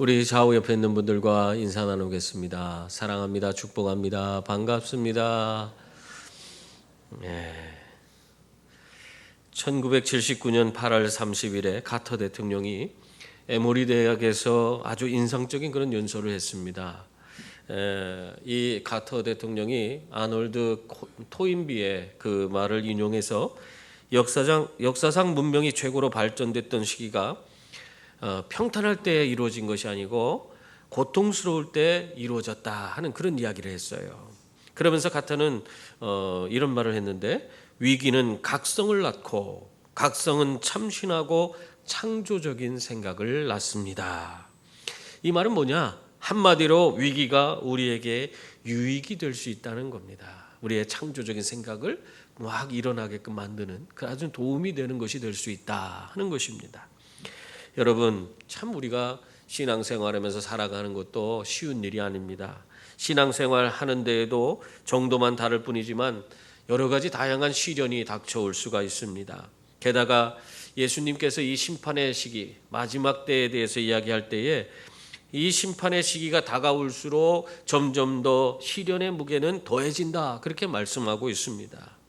우리 좌우 옆에 있는 분들과 인사 나누겠습니다. 사랑합니다. 축복합니다. 반갑습니다. 1979년 8월 30일에 카터 대통령이 에모리 대학에서 아주 인상적인 그런 연설을 했습니다. 이 카터 대통령이 아놀드 토인비의 그 말을 인용해서 역사상 문명이 최고로 발전됐던 시기가 평탄할 때 이루어진 것이 아니고 고통스러울 때 이루어졌다 하는 그런 이야기를 했어요. 그러면서 카터는 이런 말을 했는데, 위기는 각성을 낳고 각성은 참신하고 창조적인 생각을 낳습니다. 이 말은 뭐냐? 한마디로 위기가 우리에게 유익이 될 수 있다는 겁니다. 우리의 창조적인 생각을 막 일어나게끔 만드는 아주 도움이 되는 것이 될 수 있다 하는 것입니다. 여러분, 참 우리가 신앙생활하면서 살아가는 것도 쉬운 일이 아닙니다. 신앙생활 하는 데에도 정도만 다를 뿐이지만 여러 가지 다양한 시련이 닥쳐올 수가 있습니다. 게다가 예수님께서 이 심판의 시기, 마지막 때에 대해서 이야기할 때에 이 심판의 시기가 다가올수록 점점 더 시련의 무게는 더해진다, 그렇게 말씀하고 있습니다.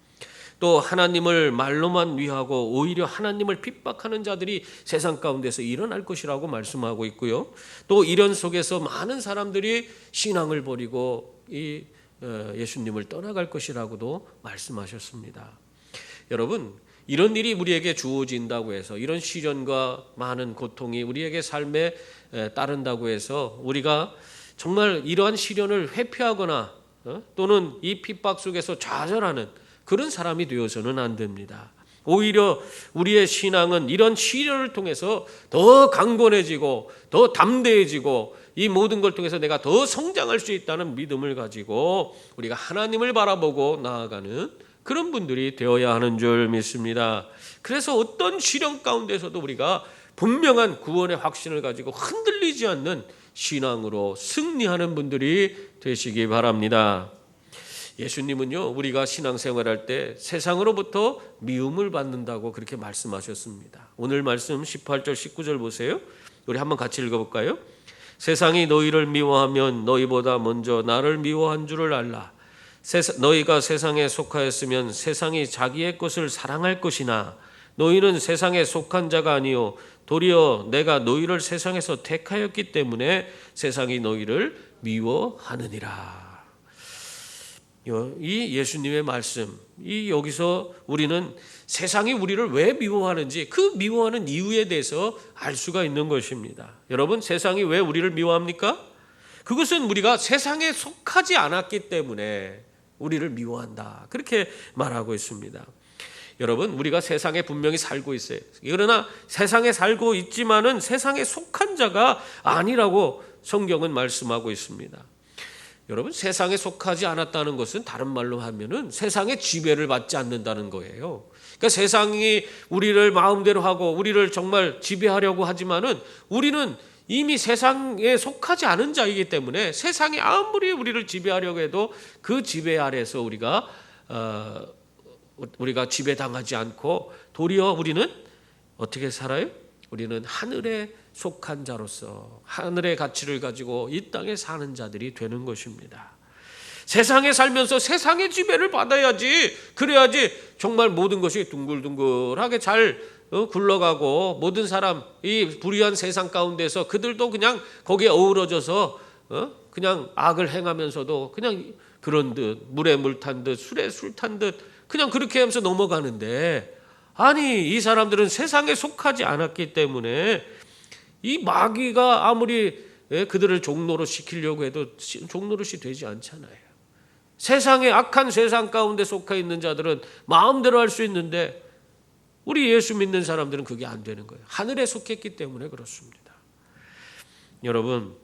또 하나님을 말로만 위하고 오히려 하나님을 핍박하는 자들이 세상 가운데서 일어날 것이라고 말씀하고 있고요. 또 이런 속에서 많은 사람들이 신앙을 버리고 이 예수님을 떠나갈 것이라고도 말씀하셨습니다. 여러분, 이런 일이 우리에게 주어진다고 해서, 이런 시련과 많은 고통이 우리에게 삶에 따른다고 해서 우리가 정말 이러한 시련을 회피하거나 또는 이 핍박 속에서 좌절하는 그런 사람이 되어서는 안 됩니다. 오히려 우리의 신앙은 이런 시련을 통해서 더 강건해지고 더 담대해지고 이 모든 걸 통해서 내가 더 성장할 수 있다는 믿음을 가지고 우리가 하나님을 바라보고 나아가는 그런 분들이 되어야 하는 줄 믿습니다. 그래서 어떤 시련 가운데서도 우리가 분명한 구원의 확신을 가지고 흔들리지 않는 신앙으로 승리하는 분들이 되시기 바랍니다. 예수님은요, 우리가 신앙생활할 때 세상으로부터 미움을 받는다고 그렇게 말씀하셨습니다. 오늘 말씀 18절 19절 보세요. 우리 한번 같이 읽어볼까요? 세상이 너희를 미워하면 너희보다 먼저 나를 미워한 줄을 알라. 너희가 세상에 속하였으면 세상이 자기의 것을 사랑할 것이나 너희는 세상에 속한 자가 아니요 도리어 내가 너희를 세상에서 택하였기 때문에 세상이 너희를 미워하느니라. 이 예수님의 말씀, 여기서 우리는 세상이 우리를 왜 미워하는지, 그 미워하는 이유에 대해서 알 수가 있는 것입니다. 여러분, 세상이 왜 우리를 미워합니까? 그것은 우리가 세상에 속하지 않았기 때문에 우리를 미워한다, 그렇게 말하고 있습니다. 여러분, 우리가 세상에 분명히 살고 있어요. 그러나 세상에 살고 있지만은 세상에 속한 자가 아니라고 성경은 말씀하고 있습니다. 여러분, 세상에 속하지 않았다는 것은 다른 말로 하면은 세상의 지배를 받지 않는다는 거예요. 그러니까 세상이 우리를 마음대로 하고 우리를 정말 지배하려고 하지만은 우리는 이미 세상에 속하지 않은 자이기 때문에 세상이 아무리 우리를 지배하려고 해도 그 지배 아래서 우리가 지배당하지 않고 도리어 우리는 어떻게 살아요? 우리는 하늘에 속한 자로서 하늘의 가치를 가지고 이 땅에 사는 자들이 되는 것입니다. 세상에 살면서 세상의 지배를 받아야지, 그래야지 정말 모든 것이 둥글둥글하게 잘 굴러가고 모든 사람, 이 불의한 세상 가운데서 그들도 그냥 거기에 어우러져서 그냥 악을 행하면서도 그냥 그런 듯, 물에 물 탄 듯, 술에 술 탄 듯 그냥 그렇게 하면서 넘어가는데, 아니 이 사람들은 세상에 속하지 않았기 때문에 이 마귀가 아무리 그들을 종노릇 시키려고 해도 종노릇이 되지 않잖아요. 세상에 악한 세상 가운데 속해 있는 자들은 마음대로 할 수 있는데 우리 예수 믿는 사람들은 그게 안 되는 거예요. 하늘에 속했기 때문에 그렇습니다. 여러분,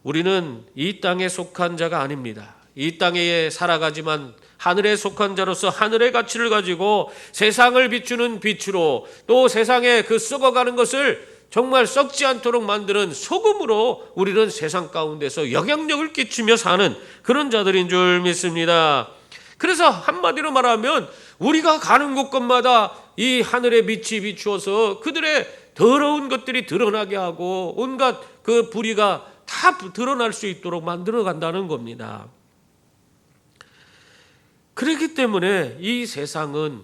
우리는 이 땅에 속한 자가 아닙니다. 이 땅에 살아가지만 하늘에 속한 자로서 하늘의 가치를 가지고 세상을 비추는 빛으로, 또 세상에 그 썩어가는 것을 정말 썩지 않도록 만드는 소금으로 우리는 세상 가운데서 영향력을 끼치며 사는 그런 자들인 줄 믿습니다. 그래서 한마디로 말하면 우리가 가는 곳곳마다 이 하늘의 빛이 비추어서 그들의 더러운 것들이 드러나게 하고 온갖 그 불의가 다 드러날 수 있도록 만들어 간다는 겁니다. 그렇기 때문에 이 세상은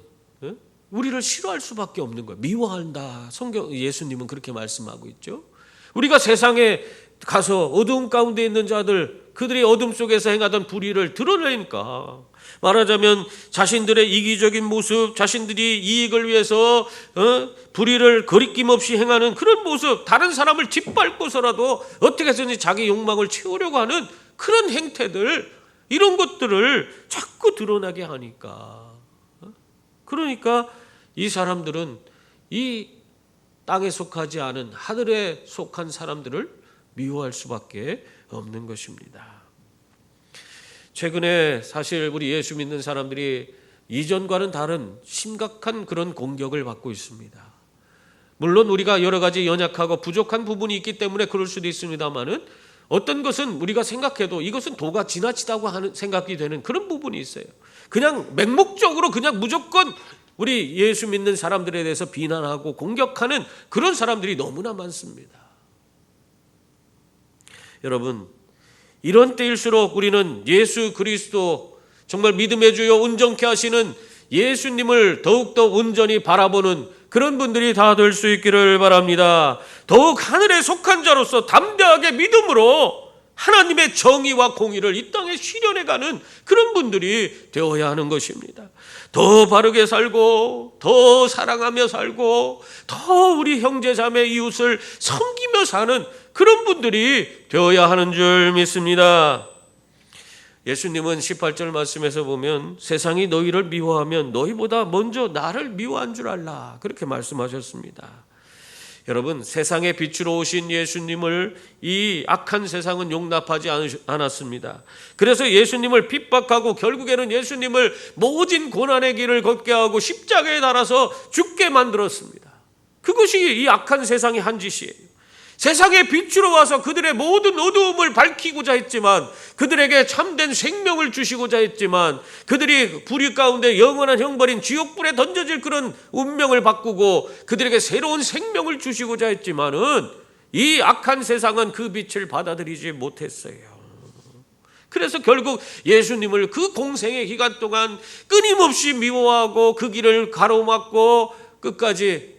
우리를 싫어할 수밖에 없는 거예요. 미워한다. 예수님은 그렇게 말씀하고 있죠. 우리가 세상에 가서 어두움 가운데 있는 자들, 그들이 어둠 속에서 행하던 불의를 드러내니까, 말하자면 자신들의 이기적인 모습, 자신들이 이익을 위해서 불의를 거리낌 없이 행하는 그런 모습, 다른 사람을 짓밟고서라도 어떻게 해서든지 자기 욕망을 채우려고 하는 그런 행태들, 이런 것들을 자꾸 드러나게 하니까, 그러니까 이 사람들은 이 땅에 속하지 않은 하늘에 속한 사람들을 미워할 수밖에 없는 것입니다. 최근에 사실 우리 예수 믿는 사람들이 이전과는 다른 심각한 그런 공격을 받고 있습니다. 물론 우리가 여러 가지 연약하고 부족한 부분이 있기 때문에 그럴 수도 있습니다만은, 어떤 것은 우리가 생각해도 이것은 도가 지나치다고 하는 생각이 되는 그런 부분이 있어요. 그냥 맹목적으로 그냥 무조건 우리 예수 믿는 사람들에 대해서 비난하고 공격하는 그런 사람들이 너무나 많습니다. 여러분, 이런 때일수록 우리는 예수 그리스도, 정말 믿음의 주요 온전케 하시는 예수님을 더욱더 온전히 바라보는 그런 분들이 다 될 수 있기를 바랍니다. 더욱 하늘에 속한 자로서 담대하게 믿음으로 하나님의 정의와 공의를 이 땅에 실현해가는 그런 분들이 되어야 하는 것입니다. 더 바르게 살고, 더 사랑하며 살고, 더 우리 형제 자매 이웃을 섬기며 사는 그런 분들이 되어야 하는 줄 믿습니다. 예수님은 18절 말씀에서 보면 세상이 너희를 미워하면 너희보다 먼저 나를 미워한 줄 알라, 그렇게 말씀하셨습니다. 여러분, 세상의 빛으로 오신 예수님을 이 악한 세상은 용납하지 않았습니다. 그래서 예수님을 핍박하고 결국에는 예수님을 모진 고난의 길을 걷게 하고 십자가에 달아서 죽게 만들었습니다. 그것이 이 악한 세상의 한 짓이에요. 세상의 빛으로 와서 그들의 모든 어두움을 밝히고자 했지만, 그들에게 참된 생명을 주시고자 했지만, 그들이 불의 가운데 영원한 형벌인 지옥불에 던져질 그런 운명을 바꾸고 그들에게 새로운 생명을 주시고자 했지만은, 이 악한 세상은 그 빛을 받아들이지 못했어요. 그래서 결국 예수님을 그 공생의 기간 동안 끊임없이 미워하고 그 길을 가로막고 끝까지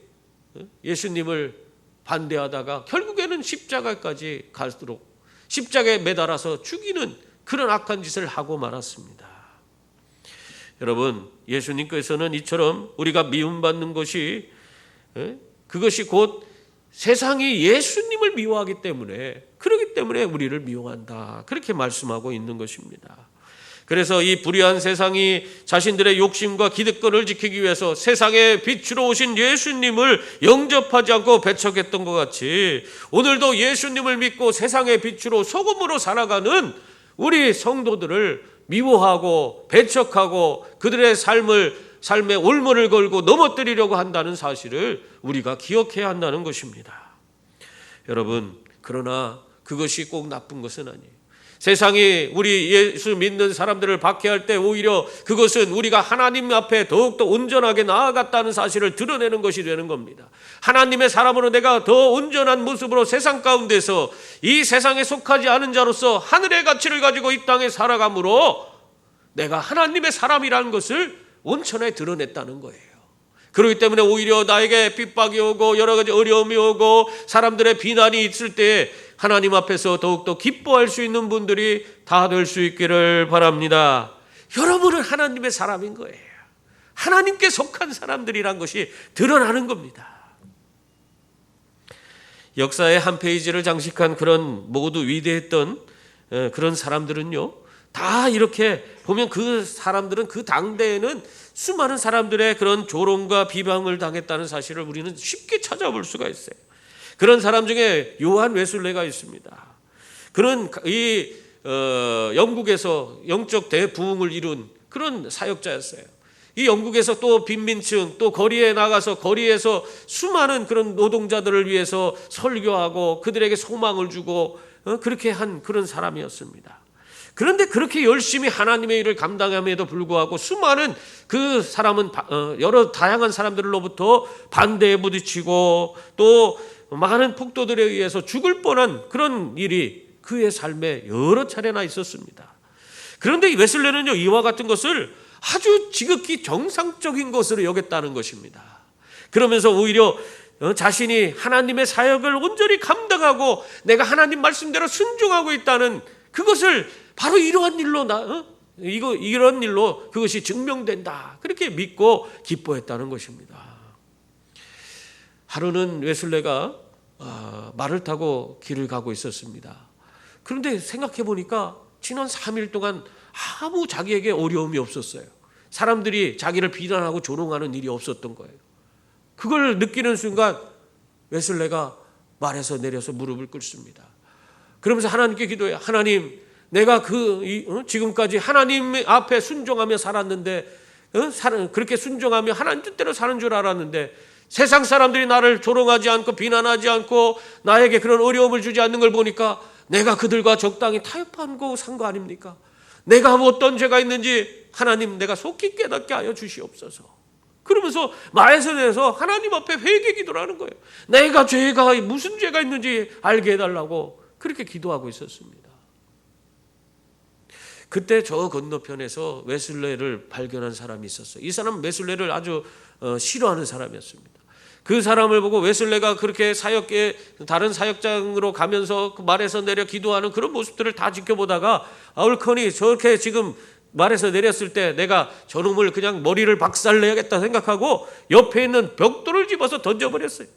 예수님을 반대하다가 결국에는 십자가까지 갈수록 십자가에 매달아서 죽이는 그런 악한 짓을 하고 말았습니다. 여러분, 예수님께서는 이처럼 우리가 미움받는 것이, 그것이 곧 세상이 예수님을 미워하기 때문에, 그렇기 때문에 우리를 미워한다, 그렇게 말씀하고 있는 것입니다. 그래서 이 불의한 세상이 자신들의 욕심과 기득권을 지키기 위해서 세상의 빛으로 오신 예수님을 영접하지 않고 배척했던 것 같이, 오늘도 예수님을 믿고 세상의 빛으로 소금으로 살아가는 우리 성도들을 미워하고 배척하고 그들의 삶에 올무를 걸고 넘어뜨리려고 한다는 사실을 우리가 기억해야 한다는 것입니다. 여러분, 그러나 그것이 꼭 나쁜 것은 아니에요. 세상이 우리 예수 믿는 사람들을 박해할 때 오히려 그것은 우리가 하나님 앞에 더욱더 온전하게 나아갔다는 사실을 드러내는 것이 되는 겁니다. 하나님의 사람으로 내가 더 온전한 모습으로 세상 가운데서 이 세상에 속하지 않은 자로서 하늘의 가치를 가지고 이 땅에 살아감으로 내가 하나님의 사람이라는 것을 온천에 드러냈다는 거예요. 그렇기 때문에 오히려 나에게 핍박이 오고 여러 가지 어려움이 오고 사람들의 비난이 있을 때 하나님 앞에서 더욱더 기뻐할 수 있는 분들이 다 될 수 있기를 바랍니다. 여러분은 하나님의 사람인 거예요. 하나님께 속한 사람들이란 것이 드러나는 겁니다. 역사의 한 페이지를 장식한 그런 모두 위대했던 그런 사람들은요, 다 이렇게 보면 그 사람들은 그 당대에는 수많은 사람들의 그런 조롱과 비방을 당했다는 사실을 우리는 쉽게 찾아볼 수가 있어요. 그런 사람 중에 요한 웨슬레가 있습니다. 그는 영국에서 영적 대부흥을 이룬 그런 사역자였어요. 이 영국에서 또 빈민층, 또 거리에 나가서 거리에서 수많은 그런 노동자들을 위해서 설교하고 그들에게 소망을 주고 그렇게 한 그런 사람이었습니다. 그런데 그렇게 열심히 하나님의 일을 감당함에도 불구하고 수많은 그 사람은 여러 다양한 사람들로부터 반대에 부딪히고 또 많은 폭도들에 의해서 죽을 뻔한 그런 일이 그의 삶에 여러 차례나 있었습니다. 그런데 웨슬레는요, 이와 같은 것을 아주 지극히 정상적인 것으로 여겼다는 것입니다. 그러면서 오히려 자신이 하나님의 사역을 온전히 감당하고 내가 하나님 말씀대로 순종하고 있다는 그것을 바로 이러한 일로 이런 일로 그것이 증명된다, 그렇게 믿고 기뻐했다는 것입니다. 하루는 웨슬레가 말을 타고 길을 가고 있었습니다. 그런데 생각해 보니까 지난 3일 동안 아무 자기에게 어려움이 없었어요. 사람들이 자기를 비난하고 조롱하는 일이 없었던 거예요. 그걸 느끼는 순간 웨슬레가 말에서 내려서 무릎을 꿇습니다. 그러면서 하나님께 기도해요. 하나님, 내가 지금까지 하나님 앞에 순종하며 살았는데, 그렇게 순종하며 하나님 뜻대로 사는 줄 알았는데, 세상 사람들이 나를 조롱하지 않고 비난하지 않고 나에게 그런 어려움을 주지 않는 걸 보니까 내가 그들과 적당히 타협한 거 아닙니까? 내가 어떤 죄가 있는지 하나님, 내가 속히 깨닫게 하여 주시옵소서. 그러면서 말에서 내서 하나님 앞에 회개 기도를 하는 거예요. 내가 무슨 죄가 있는지 알게 해달라고 그렇게 기도하고 있었습니다. 그때 저 건너편에서 웨슬레를 발견한 사람이 있었어요. 이 사람은 웨슬레를 아주 싫어하는 사람이었습니다. 그 사람을 보고 웨슬레가 그렇게 다른 사역장으로 가면서 그 말에서 내려 기도하는 그런 모습들을 다 지켜보다가 얼커니 저렇게 지금 말에서 내렸을 때 내가 저놈을 그냥 머리를 박살내야겠다 생각하고 옆에 있는 벽돌을 집어서 던져버렸어요.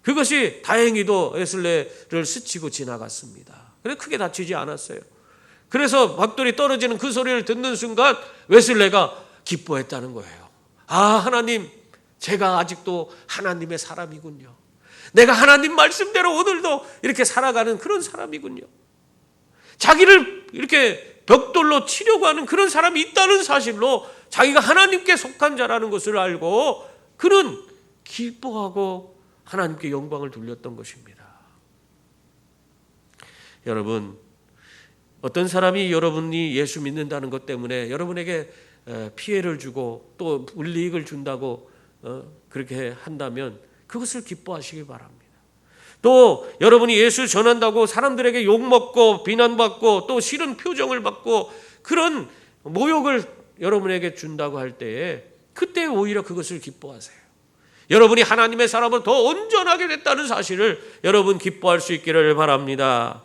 그것이 다행히도 웨슬레를 스치고 지나갔습니다. 그래서 크게 다치지 않았어요. 그래서 벽돌이 떨어지는 그 소리를 듣는 순간 웨슬레가 기뻐했다는 거예요. 하나님, 제가 아직도 하나님의 사람이군요. 내가 하나님 말씀대로 오늘도 이렇게 살아가는 그런 사람이군요. 자기를 이렇게 벽돌로 치려고 하는 그런 사람이 있다는 사실로 자기가 하나님께 속한 자라는 것을 알고 그는 기뻐하고 하나님께 영광을 돌렸던 것입니다. 여러분, 어떤 사람이 여러분이 예수 믿는다는 것 때문에 여러분에게 피해를 주고 또 불이익을 준다고 그렇게 한다면 그것을 기뻐하시기 바랍니다. 또 여러분이 예수 전한다고 사람들에게 욕먹고 비난받고 또 싫은 표정을 받고 그런 모욕을 여러분에게 준다고 할 때에 그때 오히려 그것을 기뻐하세요. 여러분이 하나님의 사람으로 더 온전하게 됐다는 사실을 여러분 기뻐할 수 있기를 바랍니다.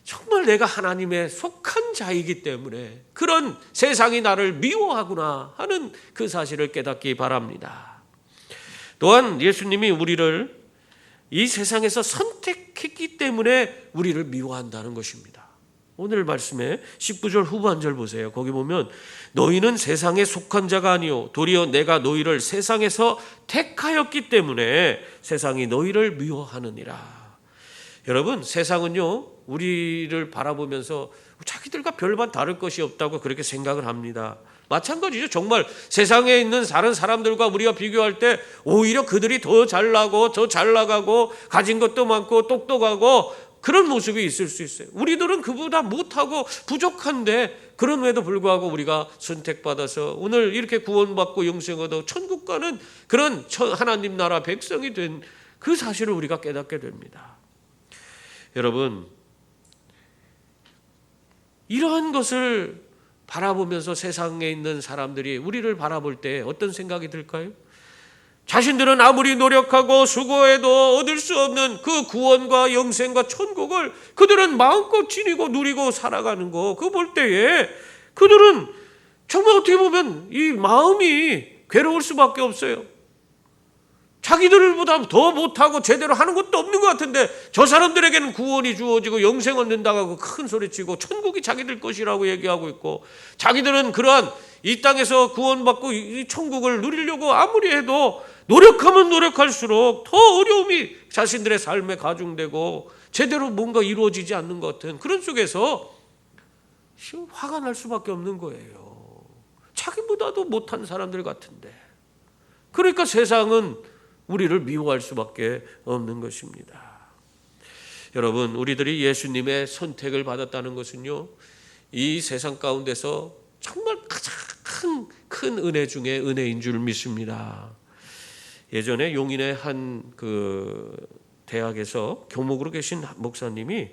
정말 내가 하나님의 속한 자이기 때문에 그런 세상이 나를 미워하구나 하는 그 사실을 깨닫기 바랍니다. 또한 예수님이 우리를 이 세상에서 선택했기 때문에 우리를 미워한다는 것입니다. 오늘 말씀에 19절 후반절 보세요. 거기 보면 너희는 세상에 속한 자가 아니요 도리어 내가 너희를 세상에서 택하였기 때문에 세상이 너희를 미워하느니라. 여러분, 세상은요 우리를 바라보면서 자기들과 별반 다를 것이 없다고 그렇게 생각을 합니다. 마찬가지죠. 정말 세상에 있는 다른 사람들과 우리가 비교할 때 오히려 그들이 더 잘나고 더 잘나가고 가진 것도 많고 똑똑하고 그런 모습이 있을 수 있어요. 우리들은 그보다 못하고 부족한데 그럼에도 불구하고 우리가 선택받아서 오늘 이렇게 구원받고 영생 얻어 천국 가는 그런 하나님 나라 백성이 된 그 사실을 우리가 깨닫게 됩니다. 여러분, 이러한 것을 바라보면서 세상에 있는 사람들이 우리를 바라볼 때 어떤 생각이 들까요? 자신들은 아무리 노력하고 수고해도 얻을 수 없는 그 구원과 영생과 천국을 그들은 마음껏 지니고 누리고 살아가는 거, 그거 볼 때에 그들은 정말 어떻게 보면 이 마음이 괴로울 수밖에 없어요. 자기들보다 더 못하고 제대로 하는 것도 없는 것 같은데 저 사람들에게는 구원이 주어지고 영생 얻는다고 큰 소리치고 천국이 자기들 것이라고 얘기하고 있고 자기들은 그러한 이 땅에서 구원받고 이 천국을 누리려고 아무리 해도 노력하면 노력할수록 더 어려움이 자신들의 삶에 가중되고 제대로 뭔가 이루어지지 않는 것 같은 그런 속에서 화가 날 수밖에 없는 거예요. 자기보다도 못한 사람들 같은데. 그러니까 세상은 우리를 미워할 수밖에 없는 것입니다. 여러분, 우리들이 예수님의 선택을 받았다는 것은요, 이 세상 가운데서 정말 가장 큰 은혜 중에 은혜인 줄 믿습니다. 예전에 용인의 한 대학에서 교목으로 계신 목사님이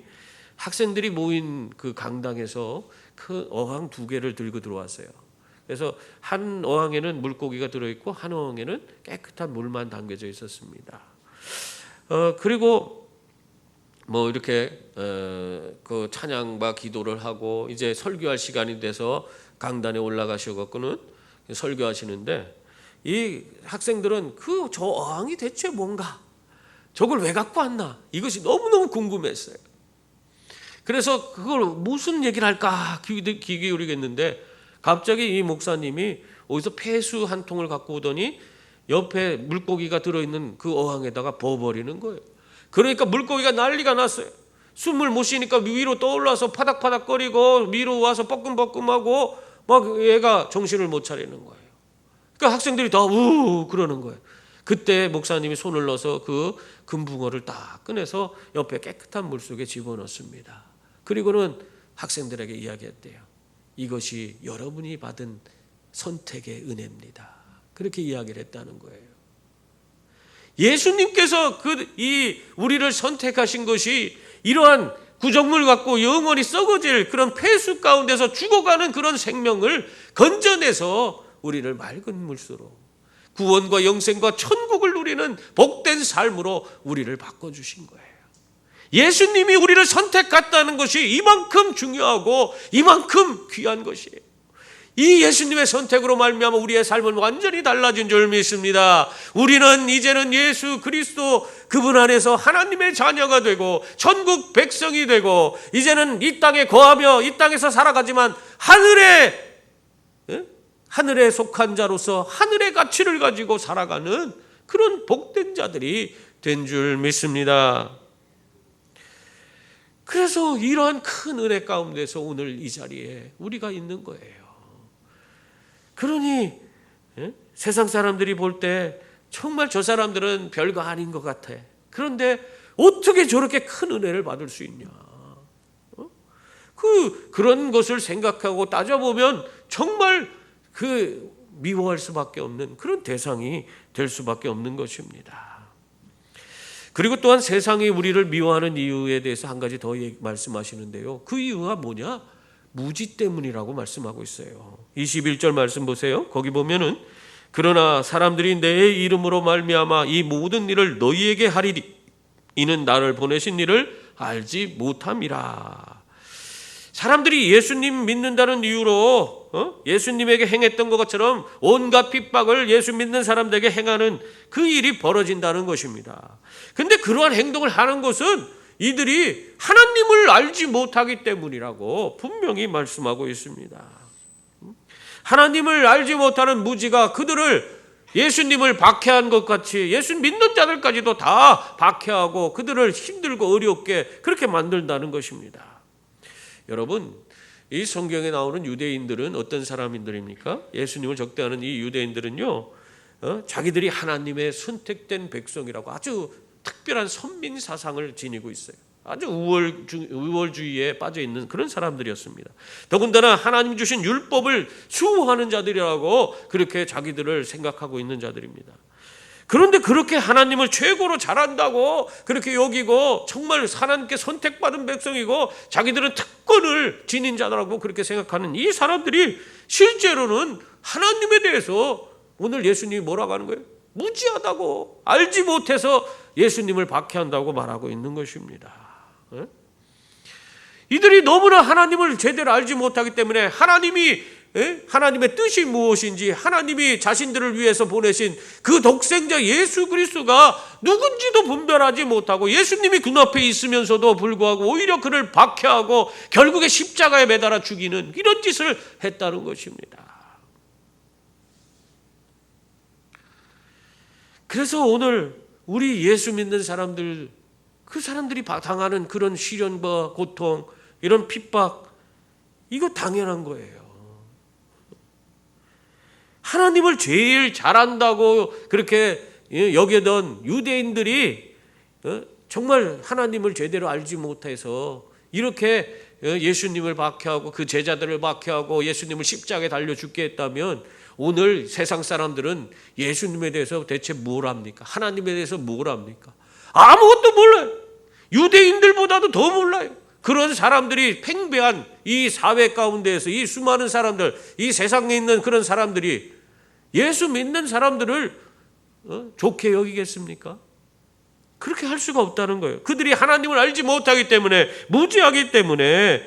학생들이 모인 그 강당에서 큰 어항 2개를 들고 들어왔어요. 그래서 한 어항에는 물고기가 들어있고 한 어항에는 깨끗한 물만 담겨져 있었습니다. 그리고 뭐 이렇게 그 찬양과 기도를 하고 이제 설교할 시간이 돼서 강단에 올라가셔갖고는 설교하시는데, 이 학생들은 저 어항이 대체 뭔가, 저걸 왜 갖고 왔나, 이것이 너무너무 궁금했어요. 그래서 그걸 무슨 얘기를 할까 귀 기울이겠는데, 갑자기 이 목사님이 어디서 폐수 한 통을 갖고 오더니 옆에 물고기가 들어있는 그 어항에다가 부어버리는 거예요. 그러니까 물고기가 난리가 났어요. 숨을 못 쉬니까 위로 떠올라서 파닥파닥거리고 위로 와서 뻐끔뻐끔하고 막 얘가 정신을 못 차리는 거예요. 그러니까 학생들이 다 우 그러는 거예요. 그때 목사님이 손을 넣어서 그 금붕어를 딱 꺼내서 옆에 깨끗한 물속에 집어넣습니다. 그리고는 학생들에게 이야기했대요. 이것이 여러분이 받은 선택의 은혜입니다. 그렇게 이야기를 했다는 거예요. 예수님께서 우리를 선택하신 것이 이러한 구정물 갖고 영원히 썩어질 그런 폐수 가운데서 죽어가는 그런 생명을 건져내서 우리를 맑은 물수로 구원과 영생과 천국을 누리는 복된 삶으로 우리를 바꿔주신 거예요. 예수님이 우리를 선택했다는 것이 이만큼 중요하고 이만큼 귀한 것이에요. 이 예수님의 선택으로 말미암아 우리의 삶은 완전히 달라진 줄 믿습니다. 우리는 이제는 예수 그리스도 그분 안에서 하나님의 자녀가 되고 천국 백성이 되고, 이제는 이 땅에 거하며 이 땅에서 살아가지만 하늘에 속한 자로서 하늘의 가치를 가지고 살아가는 그런 복된 자들이 된 줄 믿습니다. 그래서 이러한 큰 은혜 가운데서 오늘 이 자리에 우리가 있는 거예요. 그러니 세상 사람들이 볼 때 정말 저 사람들은 별거 아닌 것 같아. 그런데 어떻게 저렇게 큰 은혜를 받을 수 있냐. 그런 것을 생각하고 따져보면 정말 미워할 수밖에 없는 그런 대상이 될 수밖에 없는 것입니다. 그리고 또한 세상이 우리를 미워하는 이유에 대해서 한 가지 더 말씀하시는데요. 그 이유가 뭐냐? 무지 때문이라고 말씀하고 있어요. 21절 말씀 보세요. 거기 보면은 그러나 사람들이 내 이름으로 말미암아 이 모든 일을 너희에게 하리니 이는 나를 보내신 이를 알지 못함이라. 사람들이 예수님 믿는다는 이유로 예수님에게 행했던 것처럼 온갖 핍박을 예수 믿는 사람들에게 행하는 그 일이 벌어진다는 것입니다. 근데 그러한 행동을 하는 것은 이들이 하나님을 알지 못하기 때문이라고 분명히 말씀하고 있습니다. 하나님을 알지 못하는 무지가 그들을 예수님을 박해한 것 같이 예수 믿는 자들까지도 다 박해하고 그들을 힘들고 어렵게 그렇게 만든다는 것입니다. 여러분, 이 성경에 나오는 유대인들은 어떤 사람들입니까? 예수님을 적대하는 이 유대인들은요, 자기들이 하나님의 선택된 백성이라고 아주 특별한 선민 사상을 지니고 있어요. 아주 우월주의에 빠져 있는 그런 사람들이었습니다. 더군다나 하나님 주신 율법을 수호하는 자들이라고 그렇게 자기들을 생각하고 있는 자들입니다. 그런데 그렇게 하나님을 최고로 잘한다고 그렇게 여기고 정말 하나님께 선택받은 백성이고 자기들은 특권을 지닌 자라고 그렇게 생각하는 이 사람들이 실제로는 하나님에 대해서 오늘 예수님이 뭐라고 하는 거예요? 무지하다고, 알지 못해서 예수님을 박해한다고 말하고 있는 것입니다. 이들이 너무나 하나님을 제대로 알지 못하기 때문에 하나님의 뜻이 무엇인지, 하나님이 자신들을 위해서 보내신 그 독생자 예수 그리스도가 누군지도 분별하지 못하고 예수님이 그 앞에 있으면서도 불구하고 오히려 그를 박해하고 결국에 십자가에 매달아 죽이는 이런 짓을 했다는 것입니다. 그래서 오늘 우리 예수 믿는 사람들, 그 사람들이 당하는 그런 시련과 고통, 이런 핍박, 이거 당연한 거예요. 하나님을 제일 잘한다고 그렇게 여기던 유대인들이 정말 하나님을 제대로 알지 못해서 이렇게 예수님을 박해하고 그 제자들을 박해하고 예수님을 십자가에 달려 죽게 했다면 오늘 세상 사람들은 예수님에 대해서 대체 뭘 합니까? 하나님에 대해서 뭘 합니까? 아무것도 몰라요. 유대인들보다도 더 몰라요. 그런 사람들이 팽배한 이 사회 가운데에서 이 수많은 사람들, 이 세상에 있는 그런 사람들이 예수 믿는 사람들을 좋게 여기겠습니까? 그렇게 할 수가 없다는 거예요. 그들이 하나님을 알지 못하기 때문에, 무지하기 때문에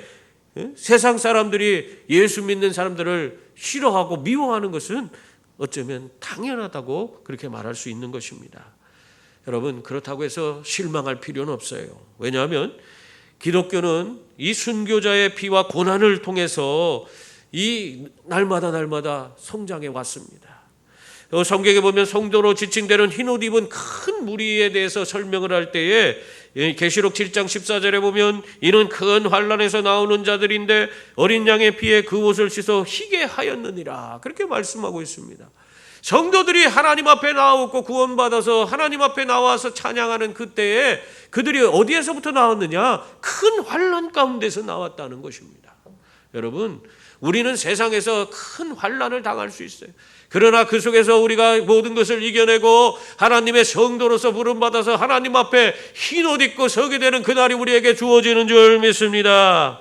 세상 사람들이 예수 믿는 사람들을 싫어하고 미워하는 것은 어쩌면 당연하다고 그렇게 말할 수 있는 것입니다. 여러분, 그렇다고 해서 실망할 필요는 없어요. 왜냐하면 기독교는 이 순교자의 피와 고난을 통해서 이 날마다 성장해 왔습니다. 성경에 보면 성도로 지칭되는 흰옷 입은 큰 무리에 대해서 설명을 할 때에 계시록 7장 14절에 보면 이는 큰 환난에서 나오는 자들인데 어린 양의 피에 그 옷을 씻어 희게 하였느니라, 그렇게 말씀하고 있습니다. 성도들이 하나님 앞에 나오고 구원받아서 하나님 앞에 나와서 찬양하는 그때에 그들이 어디에서부터 나왔느냐? 큰 환난 가운데서 나왔다는 것입니다. 여러분, 우리는 세상에서 큰 환난을 당할 수 있어요. 그러나 그 속에서 우리가 모든 것을 이겨내고 하나님의 성도로서 부름받아서 하나님 앞에 흰옷 입고 서게 되는 그날이 우리에게 주어지는 줄 믿습니다.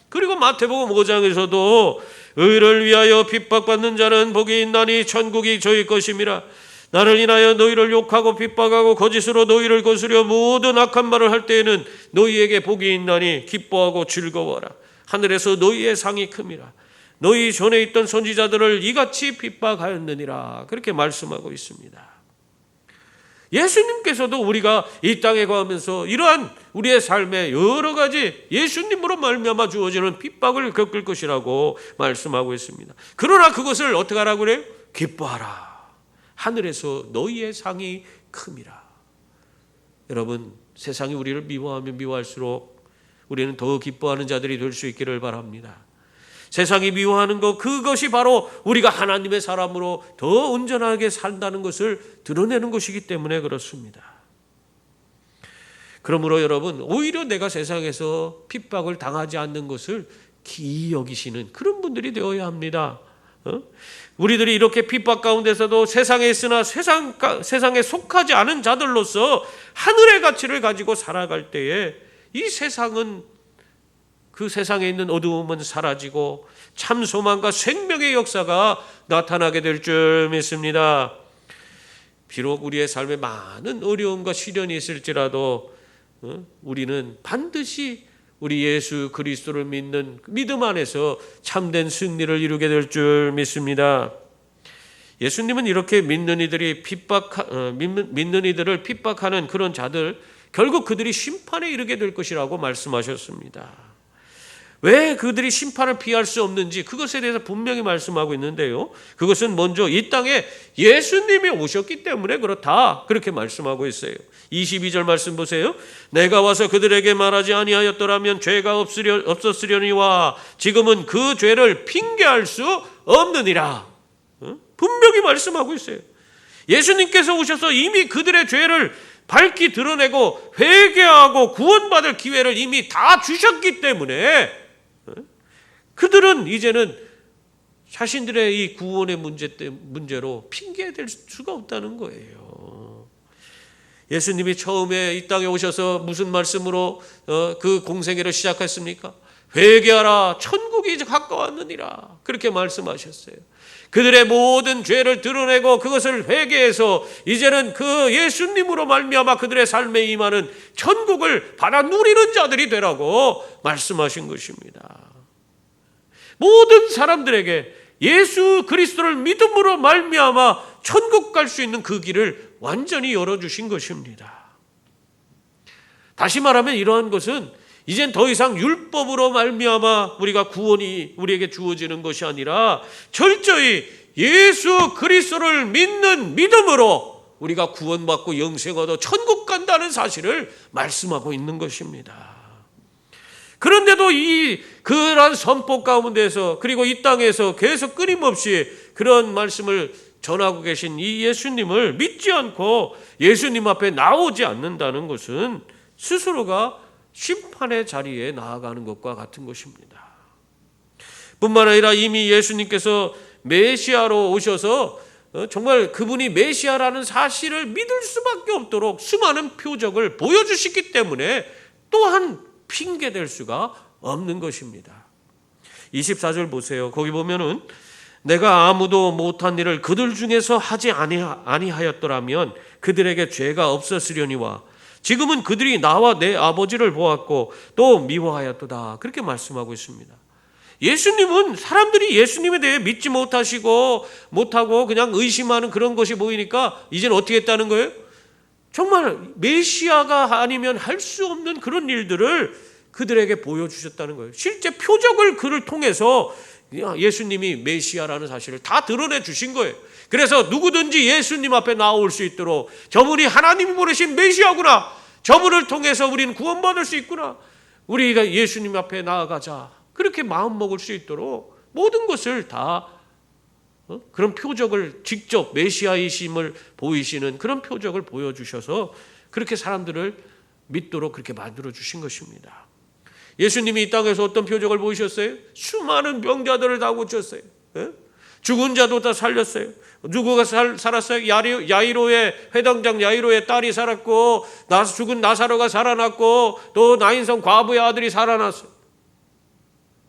그리고 마태복음 5장에서도 의를 위하여 핍박받는 자는 복이 있나니 천국이 저희 것임이라. 나를 인하여 너희를 욕하고 핍박하고 거짓으로 너희를 거스려 모든 악한 말을 할 때에는 너희에게 복이 있나니 기뻐하고 즐거워라. 하늘에서 너희의 상이 큼이라. 너희 전에 있던 선지자들을 이같이 핍박하였느니라, 그렇게 말씀하고 있습니다. 예수님께서도 우리가 이 땅에 거하면서 이러한 우리의 삶에 여러 가지 예수님으로 말미암아 주어지는 핍박을 겪을 것이라고 말씀하고 있습니다. 그러나 그것을 어떻게 하라고 그래요? 기뻐하라. 하늘에서 너희의 상이 큼이라. 여러분, 세상이 우리를 미워하면 미워할수록 우리는 더 기뻐하는 자들이 될 수 있기를 바랍니다. 세상이 미워하는 것, 그것이 바로 우리가 하나님의 사람으로 더 온전하게 산다는 것을 드러내는 것이기 때문에 그렇습니다. 그러므로 여러분, 오히려 내가 세상에서 핍박을 당하지 않는 것을 기이 여기시는 그런 분들이 되어야 합니다. 우리들이 이렇게 핍박 가운데서도 세상에 있으나 세상에 속하지 않은 자들로서 하늘의 가치를 가지고 살아갈 때에 이 세상은, 그 세상에 있는 어두움은 사라지고 참 소망과 생명의 역사가 나타나게 될 줄 믿습니다. 비록 우리의 삶에 많은 어려움과 시련이 있을지라도 우리는 반드시 우리 예수 그리스도를 믿는 믿음 안에서 참된 승리를 이루게 될 줄 믿습니다. 예수님은 이렇게 믿는 이들을 핍박하는 그런 자들, 결국 그들이 심판에 이르게 될 것이라고 말씀하셨습니다. 왜 그들이 심판을 피할 수 없는지 그것에 대해서 분명히 말씀하고 있는데요, 그것은 먼저 이 땅에 예수님이 오셨기 때문에 그렇다, 그렇게 말씀하고 있어요. 22절 말씀 보세요. 내가 와서 그들에게 말하지 아니하였더라면 죄가 없었으려니와 지금은 그 죄를 핑계할 수 없느니라. 분명히 말씀하고 있어요. 예수님께서 오셔서 이미 그들의 죄를 밝히 드러내고 회개하고 구원받을 기회를 이미 다 주셨기 때문에 그들은 이제는 자신들의 이 구원의 문제로 핑계될 수가 없다는 거예요. 예수님이 처음에 이 땅에 오셔서 무슨 말씀으로 그 공생애를 시작했습니까? 회개하라, 천국이 이제 가까웠느니라, 그렇게 말씀하셨어요. 그들의 모든 죄를 드러내고 그것을 회개해서 이제는 그 예수님으로 말미암아 그들의 삶에 임하는 천국을 받아 누리는 자들이 되라고 말씀하신 것입니다. 모든 사람들에게 예수 그리스도를 믿음으로 말미암아 천국 갈 수 있는 그 길을 완전히 열어주신 것입니다. 다시 말하면 이러한 것은 이젠 더 이상 율법으로 말미암아 우리가 구원이 우리에게 주어지는 것이 아니라 철저히 예수 그리스도를 믿는 믿음으로 우리가 구원받고 영생 얻어 천국 간다는 사실을 말씀하고 있는 것입니다. 그런데도 그러한 선포 가운데서, 그리고 이 땅에서 계속 끊임없이 그런 말씀을 전하고 계신 이 예수님을 믿지 않고 예수님 앞에 나오지 않는다는 것은 스스로가 심판의 자리에 나아가는 것과 같은 것입니다. 뿐만 아니라 이미 예수님께서 메시아로 오셔서 정말 그분이 메시아라는 사실을 믿을 수밖에 없도록 수많은 표적을 보여주시기 때문에 또한 핑계댈 수가 없는 것입니다. 24절 보세요. 거기 보면은 내가 아무도 못한 일을 그들 중에서 하지 아니하였더라면 그들에게 죄가 없었으려니와 지금은 그들이 나와 내 아버지를 보았고 또 미워하였도다. 그렇게 말씀하고 있습니다. 예수님은 사람들이 예수님에 대해 믿지 못하고 그냥 의심하는 그런 것이 보이니까 이제는 어떻게 했다는 거예요? 정말 메시아가 아니면 할 수 없는 그런 일들을 그들에게 보여주셨다는 거예요. 실제 표적을 그를 통해서 예수님이 메시아라는 사실을 다 드러내 주신 거예요. 그래서 누구든지 예수님 앞에 나올 수 있도록 저분이 하나님이 보내신 메시아구나, 저분을 통해서 우리는 구원받을 수 있구나, 우리가 예수님 앞에 나아가자, 그렇게 마음먹을 수 있도록 모든 것을 다 그런 표적을 직접 메시아이심을 보이시는 그런 표적을 보여주셔서 그렇게 사람들을 믿도록 그렇게 만들어 주신 것입니다. 예수님이 이 땅에서 어떤 표적을 보이셨어요? 수많은 병자들을 다 고쳤어요. 죽은 자도 다 살렸어요. 누구가 살았어요? 야이로의 회당장 야이로의 딸이 살았고, 죽은 나사로가 살아났고, 또 나인성 과부의 아들이 살아났어요.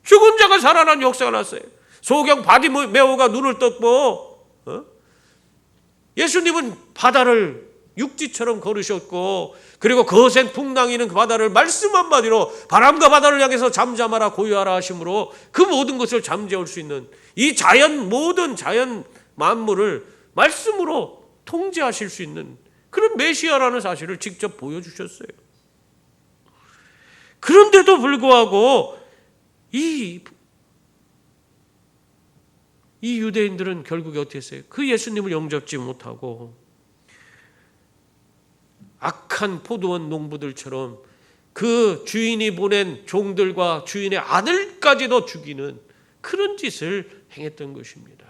죽은 자가 살아난 역사가 났어요. 소경 바디메오가 눈을 떴고, 예수님은 바다를 육지처럼 걸으셨고, 그리고 거센 풍랑이는 그 바다를 말씀 한마디로 바람과 바다를 향해서 잠잠하라 고요하라 하심으로 그 모든 것을 잠재울 수 있는 이 모든 자연 만물을 말씀으로 통제하실 수 있는 그런 메시아라는 사실을 직접 보여주셨어요. 그런데도 불구하고 이 유대인들은 결국에 어떻게 했어요? 그 예수님을 영접지 못하고 악한 포도원 농부들처럼 그 주인이 보낸 종들과 주인의 아들까지도 죽이는 그런 짓을 행했던 것입니다.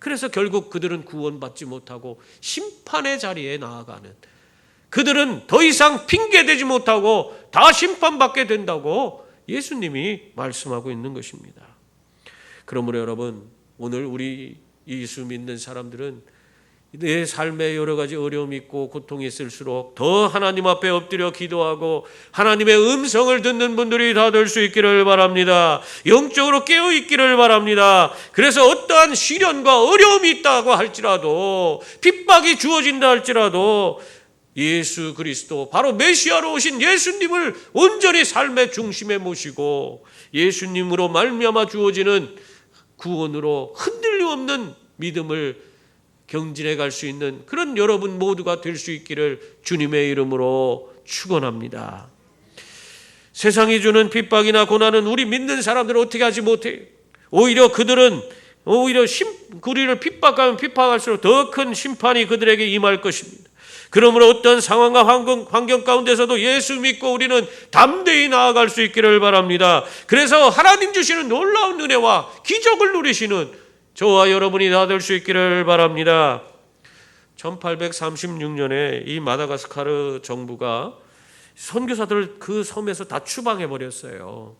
그래서 결국 그들은 구원받지 못하고 심판의 자리에 나아가는, 그들은 더 이상 핑계대지 못하고 다 심판받게 된다고 예수님이 말씀하고 있는 것입니다. 그러므로 여러분, 오늘 우리 예수 믿는 사람들은 내 삶에 여러 가지 어려움이 있고 고통이 있을수록 더 하나님 앞에 엎드려 기도하고 하나님의 음성을 듣는 분들이 다 될 수 있기를 바랍니다. 영적으로 깨어 있기를 바랍니다. 그래서 어떠한 시련과 어려움이 있다고 할지라도, 핍박이 주어진다 할지라도 예수 그리스도, 바로 메시아로 오신 예수님을 온전히 삶의 중심에 모시고 예수님으로 말미암아 주어지는 구원으로 흔들림 없는 믿음을 경진해 갈 수 있는 그런 여러분 모두가 될 수 있기를 주님의 이름으로 축원합니다. 세상이 주는 핍박이나 고난은 우리 믿는 사람들은 어떻게 하지 못해요. 오히려 그들은 우리를 핍박하면 핍박할수록 더 큰 심판이 그들에게 임할 것입니다. 그러므로 어떤 상황과 환경 가운데서도 예수 믿고 우리는 담대히 나아갈 수 있기를 바랍니다. 그래서 하나님 주시는 놀라운 은혜와 기적을 누리시는 저와 여러분이 다 될 수 있기를 바랍니다. 1836년에 이 마다가스카르 정부가 선교사들을 그 섬에서 다 추방해 버렸어요.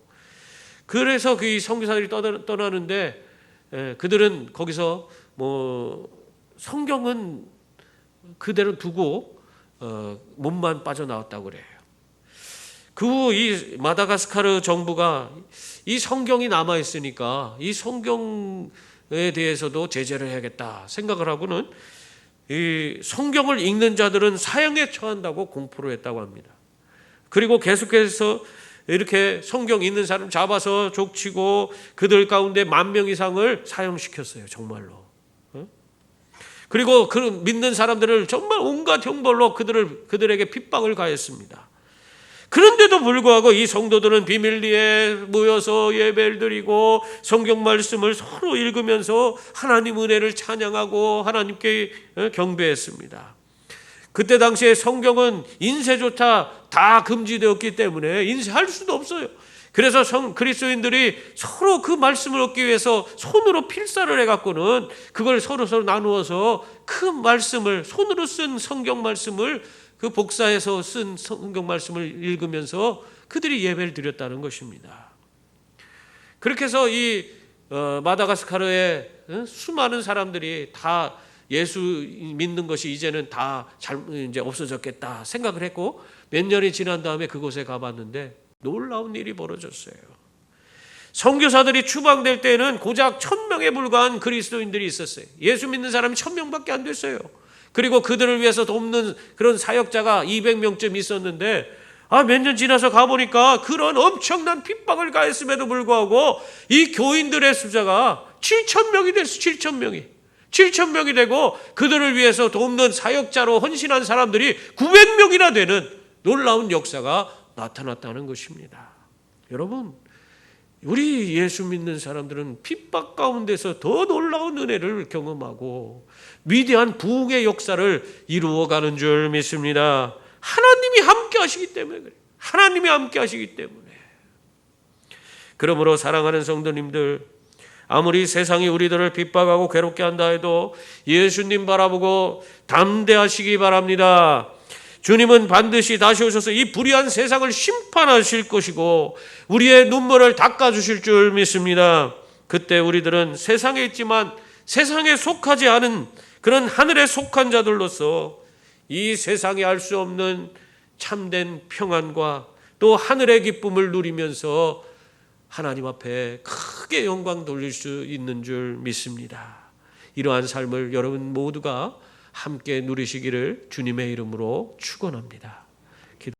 그래서 그 선교사들이 떠나는데 그들은 거기서 성경은 그대로 두고 몸만 빠져나왔다고 그래요. 그 후 이 마다가스카르 정부가 이 성경이 남아 있으니까 이 성경에 대해서도 제재를 해야겠다 생각을 하고는 이 성경을 읽는 자들은 사형에 처한다고 공포를 했다고 합니다. 그리고 계속해서 이렇게 성경 읽는 사람 잡아서 족치고 그들 가운데 10,000명 이상을 사형시켰어요. 정말로. 그리고 그 믿는 사람들을 정말 온갖 형벌로 그들에게 핍박을 가했습니다. 그런데도 불구하고 이 성도들은 비밀리에 모여서 예배를 드리고 성경 말씀을 서로 읽으면서 하나님 은혜를 찬양하고 하나님께 경배했습니다. 그때 당시에 성경은 인쇄조차 다 금지되었기 때문에 인쇄할 수도 없어요. 그래서 그리스도인들이 서로 그 말씀을 얻기 위해서 손으로 필사를 해갖고는 그걸 서로 나누어서 그 말씀을, 손으로 쓴 성경 말씀을 그 복사해서 쓴 성경 말씀을 읽으면서 그들이 예배를 드렸다는 것입니다. 그렇게 해서 이 마다가스카르의 수많은 사람들이 다 예수 믿는 것이 이제는 다 이제 없어졌겠다 생각을 했고, 몇 년이 지난 다음에 그곳에 가봤는데 놀라운 일이 벌어졌어요. 선교사들이 추방될 때는 고작 1000명에 불과한 그리스도인들이 있었어요. 예수 믿는 사람이 1000명밖에 안 됐어요. 그리고 그들을 위해서 돕는 그런 사역자가 200명쯤 있었는데, 몇 년 지나서 가보니까 그런 엄청난 핍박을 가했음에도 불구하고 이 교인들의 숫자가 7,000명이 됐어요. 7,000명이 되고 그들을 위해서 돕는 사역자로 헌신한 사람들이 900명이나 되는 놀라운 역사가 나타났다는 것입니다. 여러분, 우리 예수 믿는 사람들은 핍박 가운데서 더 놀라운 은혜를 경험하고 위대한 부흥의 역사를 이루어가는 줄 믿습니다. 하나님이 함께 하시기 때문에 그래요. 하나님이 함께 하시기 때문에. 그러므로 사랑하는 성도님들, 아무리 세상이 우리들을 핍박하고 괴롭게 한다 해도 예수님 바라보고 담대하시기 바랍니다. 주님은 반드시 다시 오셔서 이 불의한 세상을 심판하실 것이고 우리의 눈물을 닦아주실 줄 믿습니다. 그때 우리들은 세상에 있지만 세상에 속하지 않은 그런 하늘에 속한 자들로서 이 세상에 알 수 없는 참된 평안과 또 하늘의 기쁨을 누리면서 하나님 앞에 크게 영광 돌릴 수 있는 줄 믿습니다. 이러한 삶을 여러분 모두가 함께 누리시기를 주님의 이름으로 축원합니다.